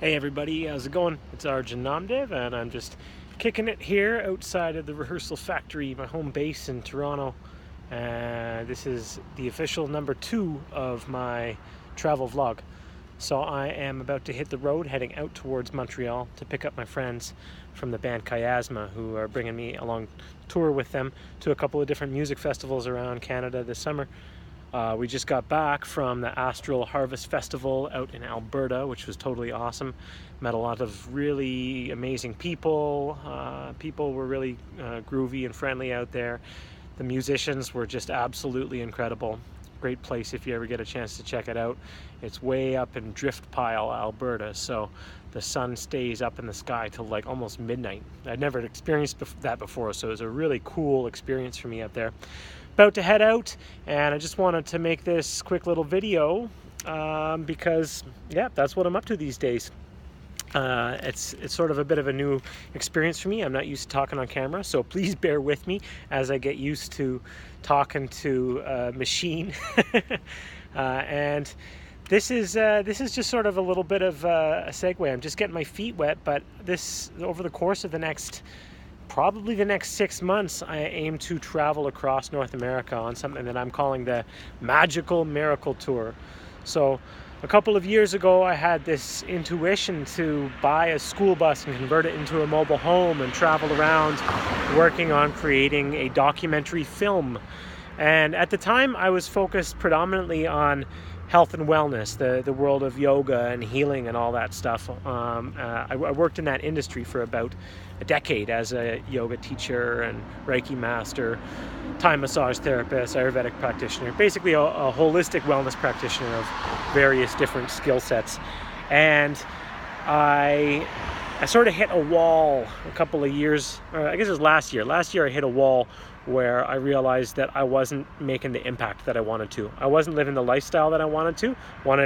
Hey everybody, how's it going? It's Arjun Namdev and I'm just kicking it here outside of the rehearsal factory, my home base in Toronto. This is the official number 2 of my travel vlog. So I am about to hit the road heading out towards Montreal to pick up my friends from the band Chiasma, who are bringing me along tour with them to a couple of different music festivals around Canada this summer. We just got back from the Astral Harvest Festival out in Alberta, which was totally awesome. Met a lot of really amazing people. People were really groovy and friendly out there. The musicians were just absolutely incredible. Great place if you ever get a chance to check it out. It's way up in Driftpile, Alberta, so the sun stays up in the sky till like almost midnight. I'd never experienced that before, so it was a really cool experience for me out there. About to head out, and I just wanted to make this quick little video because yeah, that's what I'm up to these days. It's sort of a bit of a new experience for me. I'm not used to talking on camera, so please bear with me as I get used to talking to a machine. And this is just sort of a little bit of a segue. I'm just getting my feet wet, but this over the course of probably the next 6 months, I aim to travel across North America on something that I'm calling the Magical Miracle Tour. So a couple of years ago, I had this intuition to buy a school bus and convert it into a mobile home and travel around working on creating a documentary film. And at the time, I was focused predominantly on health and wellness, the world of yoga and healing and all that stuff. I worked in that industry for about a decade as a yoga teacher and Reiki master, Thai massage therapist, Ayurvedic practitioner, basically a holistic wellness practitioner of various different skill sets. And I sort of hit a wall a couple of years, or I guess it was last year. Last year I hit a wall where I realized that I wasn't making the impact that I wanted to. I wasn't living the lifestyle that I wanted to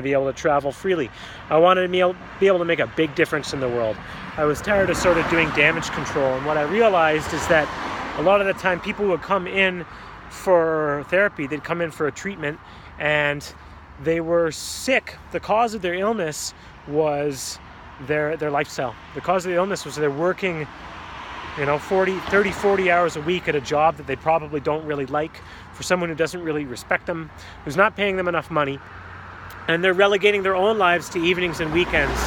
be able to travel freely. I wanted to be able to make a big difference in the world. I was tired of sort of doing damage control, and what I realized is that a lot of the time people would come in for therapy, they'd come in for a treatment, and they were sick. The cause of their illness was their lifestyle. The cause of the illness was they're working 30, 40 hours a week at a job that they probably don't really like, for someone who doesn't really respect them, who's not paying them enough money, and they're relegating their own lives to evenings and weekends.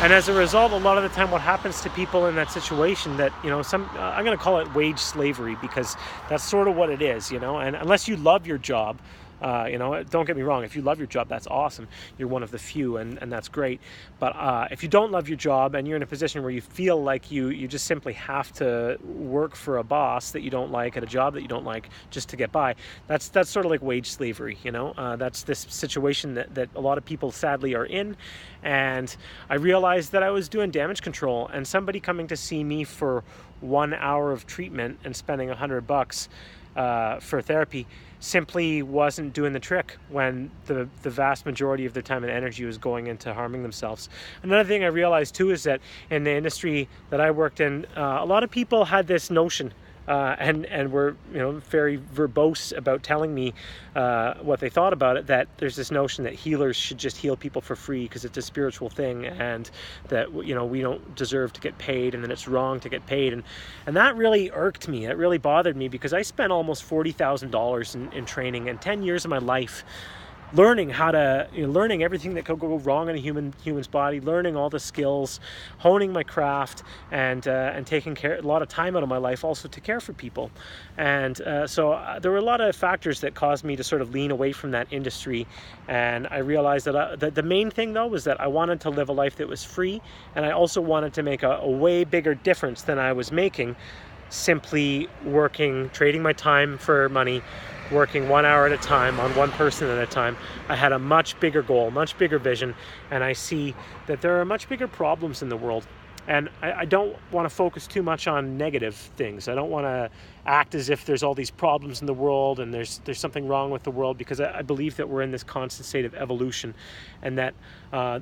And as a result, a lot of the time what happens to people in that situation that, I'm going to call it wage slavery, because that's sort of what it is, and unless you love your job, don't get me wrong, if you love your job, that's awesome. You're one of the few, and that's great. But if you don't love your job and you're in a position where you feel like you just simply have to work for a boss that you don't like at a job that you don't like just to get by, that's sort of like wage slavery, that's this situation that a lot of people sadly are in. And I realized that I was doing damage control, and somebody coming to see me for 1 hour of treatment and spending $100 for therapy simply wasn't doing the trick when the vast majority of their time and energy was going into harming themselves. Another thing I realized too is that in the industry that I worked in, a lot of people had this notion and were very verbose about telling me what they thought about it, that there's this notion that healers should just heal people for free because it's a spiritual thing, and that we don't deserve to get paid, and then it's wrong to get paid, and that really irked me. It really bothered me, because I spent almost $40,000 in training and 10 years of my life learning learning everything that could go wrong in a human's body, learning all the skills, honing my craft, and taking a lot of time out of my life also to care for people. And so there were a lot of factors that caused me to sort of lean away from that industry. And I realized that the main thing though was that I wanted to live a life that was free, and I also wanted to make a way bigger difference than I was making simply working, trading my time for money, working 1 hour at a time on one person at a time. I had a much bigger goal, much bigger vision, and I see that there are much bigger problems in the world. And I don't want to focus too much on negative things. I don't want to act as if there's all these problems in the world and there's something wrong with the world, because I believe that we're in this constant state of evolution, and that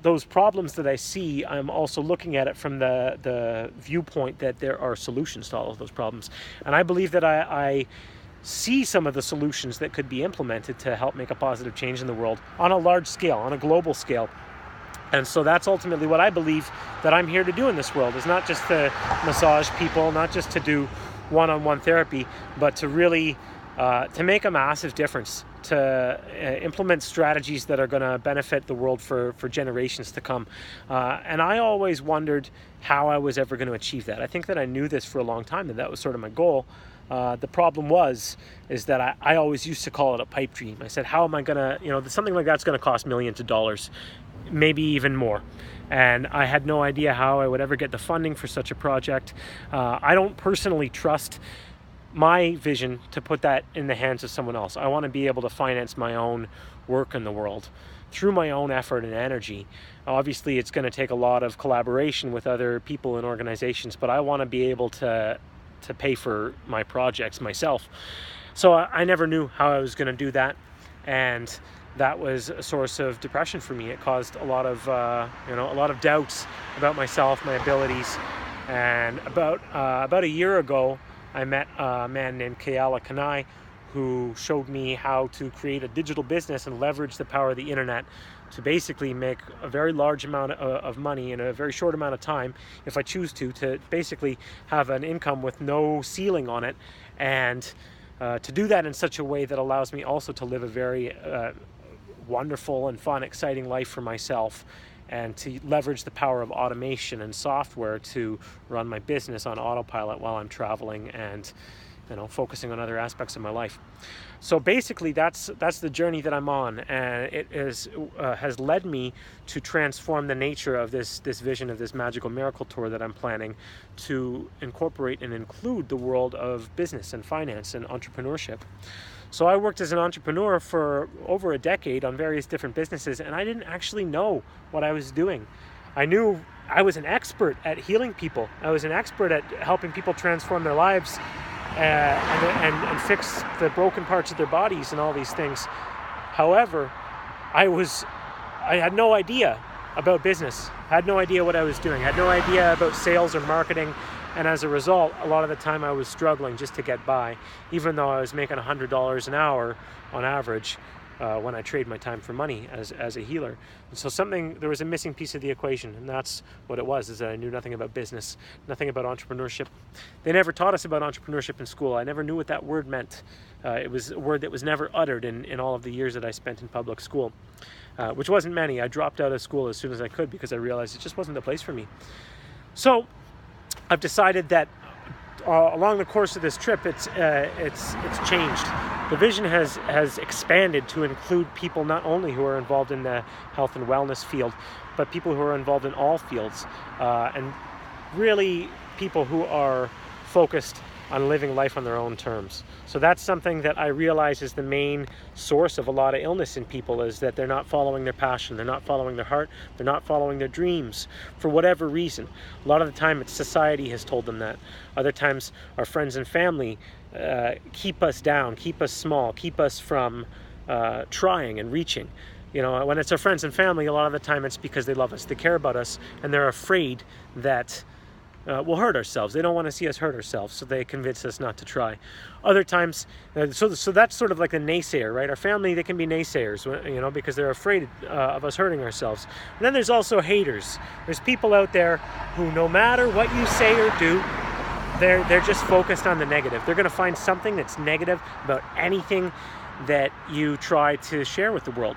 those problems that I see, I'm also looking at it from the viewpoint that there are solutions to all of those problems. And I believe that I see some of the solutions that could be implemented to help make a positive change in the world on a large scale, on a global scale. And so that's ultimately what I believe that I'm here to do in this world, is not just to massage people, not just to do one-on-one therapy, but to really to make a massive difference, to implement strategies that are going to benefit the world for generations to come. And I always wondered how I was ever going to achieve that. I think that I knew this for a long time, and that was sort of my goal. The problem is that I always used to call it a pipe dream. I said, how am I going to, something like that's going to cost millions of dollars, maybe even more. And I had no idea how I would ever get the funding for such a project. I don't personally trust my vision to put that in the hands of someone else. I want to be able to finance my own work in the world through my own effort and energy. Obviously, it's going to take a lot of collaboration with other people and organizations, but I want to be able to pay for my projects myself. So I never knew how I was going to do that, and that was a source of depression for me. It caused a lot of doubts about myself, my abilities. And about a year ago, I met a man named Kayala Kanai, who showed me how to create a digital business and leverage the power of the internet to basically make a very large amount of money in a very short amount of time, if I choose to basically have an income with no ceiling on it, and to do that in such a way that allows me also to live a very wonderful and fun, exciting life for myself, and to leverage the power of automation and software to run my business on autopilot while I'm traveling and focusing on other aspects of my life. So basically that's the journey that I'm on, and it has led me to transform the nature of this vision of this magical miracle tour that I'm planning, to incorporate and include the world of business and finance and entrepreneurship. So I worked as an entrepreneur for over a decade on various different businesses, and I didn't actually know what I was doing. I knew I was an expert at healing people. I was an expert at helping people transform their lives and fix the broken parts of their bodies and all these things. However, I had no idea about business. I had no idea what I was doing. I had no idea about sales or marketing. And as a result, a lot of the time I was struggling just to get by, even though I was making $100 an hour on average when I trade my time for money as a healer. And so there was a missing piece of the equation, and that's what it was, is that I knew nothing about business, nothing about entrepreneurship. They never taught us about entrepreneurship in school. I never knew what that word meant. It was a word that was never uttered in all of the years that I spent in public school, which wasn't many. I dropped out of school as soon as I could because I realized it just wasn't the place for me. So I've decided that along the course of this trip, it's changed. The vision has expanded to include people not only who are involved in the health and wellness field, but people who are involved in all fields, and really people who are focused on living life on their own terms. So that's something that I realize is the main source of a lot of illness in people, is that they're not following their passion, they're not following their heart, they're not following their dreams for whatever reason. A lot of the time it's society has told them that. Other times our friends and family keep us down, keep us small, keep us from trying and reaching. When it's our friends and family, a lot of the time it's because they love us, they care about us, and they're afraid that we'll hurt ourselves. They don't want to see us hurt ourselves, so they convince us not to try. Other times, so that's sort of like a naysayer, right? Our family, they can be naysayers, because they're afraid of us hurting ourselves. And then there's also haters. There's people out there who, no matter what you say or do, they're just focused on the negative. They're going to find something that's negative about anything that you try to share with the world.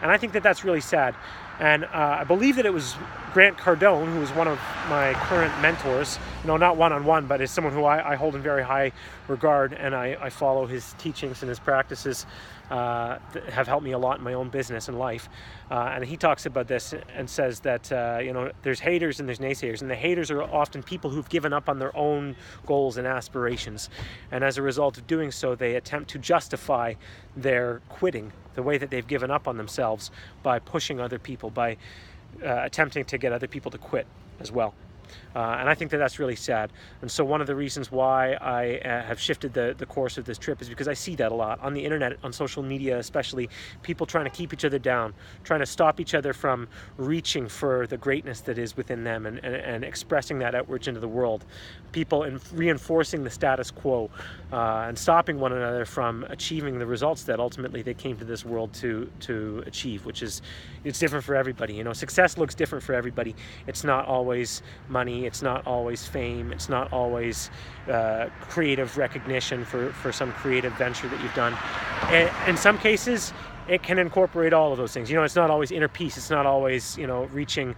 And I think that that's really sad. And I believe that it was Grant Cardone, who is one of my current mentors, not one-on-one, but is someone who I hold in very high regard, and I follow his teachings and his practices that have helped me a lot in my own business and life. And he talks about this and says that, there's haters and there's naysayers, and the haters are often people who've given up on their own goals and aspirations. And as a result of doing so, they attempt to justify their quitting, the way that they've given up on themselves, by pushing other people, by attempting to get other people to quit as well. And I think that that's really sad. And so one of the reasons why I have shifted the course of this trip is because I see that a lot on the internet, on social media especially, people trying to keep each other down, trying to stop each other from reaching for the greatness that is within them and expressing that outwards into the world. People reinforcing the status quo and stopping one another from achieving the results that ultimately they came to this world to achieve, which is, it's different for everybody. You know, success looks different for everybody. It's not always money, it's not always fame, it's not always creative recognition for some creative venture that you've done. And in some cases, it can incorporate all of those things. You know, it's not always inner peace. It's not always, you know, reaching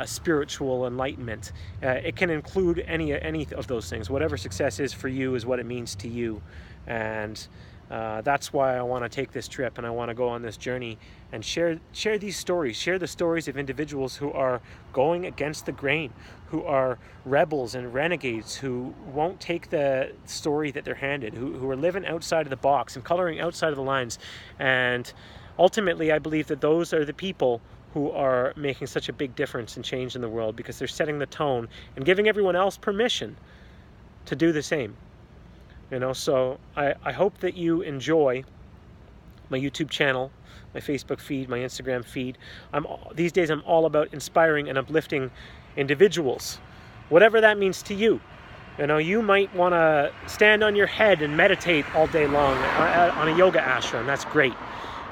spiritual enlightenment. It can include any of those things. Whatever success is for you is what it means to you. And that's why I want to take this trip and I want to go on this journey and share these stories, share the stories of individuals who are going against the grain, who are rebels and renegades, who won't take the story that they're handed, who are living outside of the box and coloring outside of the lines. And ultimately, I believe that those are the people who are making such a big difference and change in the world, because they're setting the tone and giving everyone else permission to do the same. You know, so I hope that you enjoy my YouTube channel, my Facebook feed, my Instagram feed. These days I'm all about inspiring and uplifting individuals, whatever that means to you. You know, you might want to stand on your head and meditate all day long on a yoga ashram. That's great.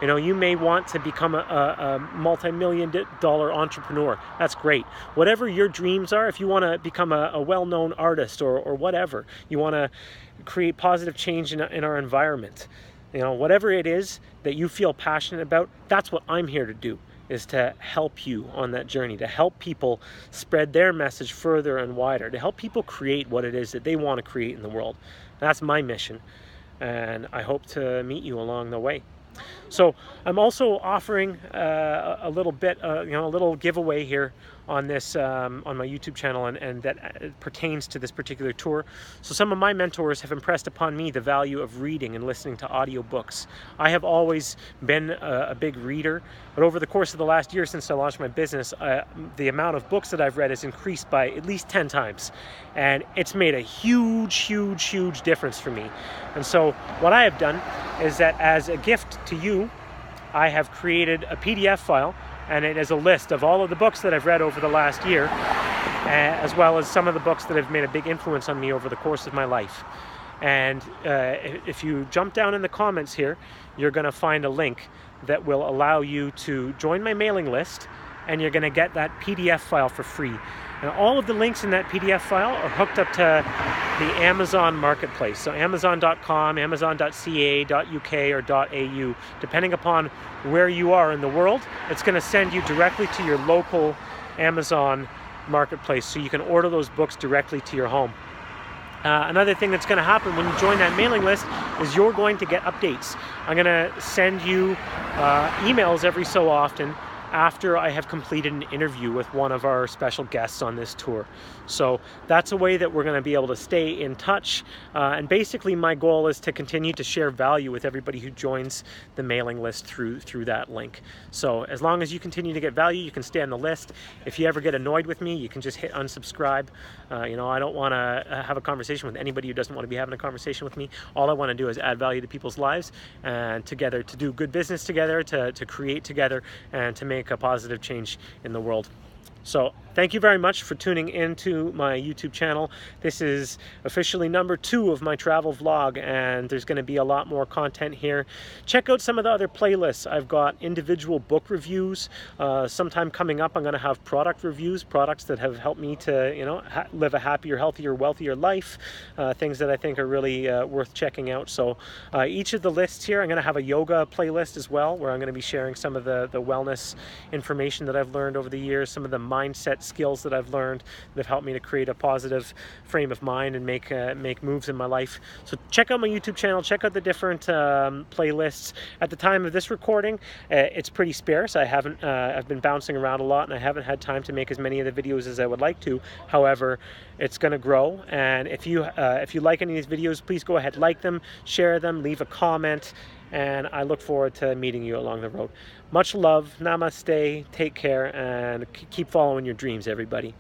You know, you may want to become a multi-million-dollar entrepreneur. That's great. Whatever your dreams are, if you want to become a well-known artist or whatever, you want to create positive change in our environment. You know, whatever it is that you feel passionate about, that's what I'm here to do, is to help you on that journey, to help people spread their message further and wider, to help people create what it is that they want to create in the world. That's my mission, and I hope to meet you along the way. So I'm also offering a little bit, you know, a little giveaway here on this, on my YouTube channel, and that pertains to this particular tour. So some of my mentors have impressed upon me the value of reading and listening to audiobooks. I have always been a big reader, but over the course of the last year since I launched my business, the amount of books that I've read has increased by at least 10 times. And it's made a huge difference for me. And so what I have done is that as a gift to you, I have created a PDF file, and it is a list of all of the books that I've read over the last year, as well as some of the books that have made a big influence on me over the course of my life. And if you jump down in the comments here, you're going to find a link that will allow you to join my mailing list, and you're going to get that PDF file for free. And all of the links in that PDF file are hooked up to the Amazon marketplace. So Amazon.com, Amazon.ca, .uk, or .au. Depending upon where you are in the world, it's going to send you directly to your local Amazon marketplace, so you can order those books directly to your home. Another thing that's going to happen when you join that mailing list is you're going to get updates. I'm going to send you emails every so often after I have completed an interview with one of our special guests on this tour. So that's a way that we're going to be able to stay in touch. And basically my goal is to continue to share value with everybody who joins the mailing list through that link. So as long as you continue to get value, you can stay on the list. If you ever get annoyed with me, you can just hit unsubscribe. You know, I don't want to have a conversation with anybody who doesn't want to be having a conversation with me. All I want to do is add value to people's lives, and together to do good business together, to create together, and to make a positive change in the world. So thank you very much for tuning into my YouTube channel. This is officially number 2 of my travel vlog, and there's going to be a lot more content here. Check out some of the other playlists. I've got individual book reviews. Sometime coming up, I'm going to have product reviews, products that have helped me to, you know, live a happier, healthier, wealthier life. Things that I think are really worth checking out. So each of the lists here, I'm going to have a yoga playlist as well, where I'm going to be sharing some of the wellness information that I've learned over the years, some of the mindset skills that I've learned that have helped me to create a positive frame of mind and make moves in my life. So check out my YouTube channel, check out the different playlists. At the time of this recording, it's pretty sparse. I've been bouncing around a lot, and I haven't had time to make as many of the videos as I would like to. However, it's going to grow, and if you like any of these videos, please go ahead, like them, share them, leave a comment, and I look forward to meeting you along the road. Much love, namaste, take care, and keep following your dreams, everybody.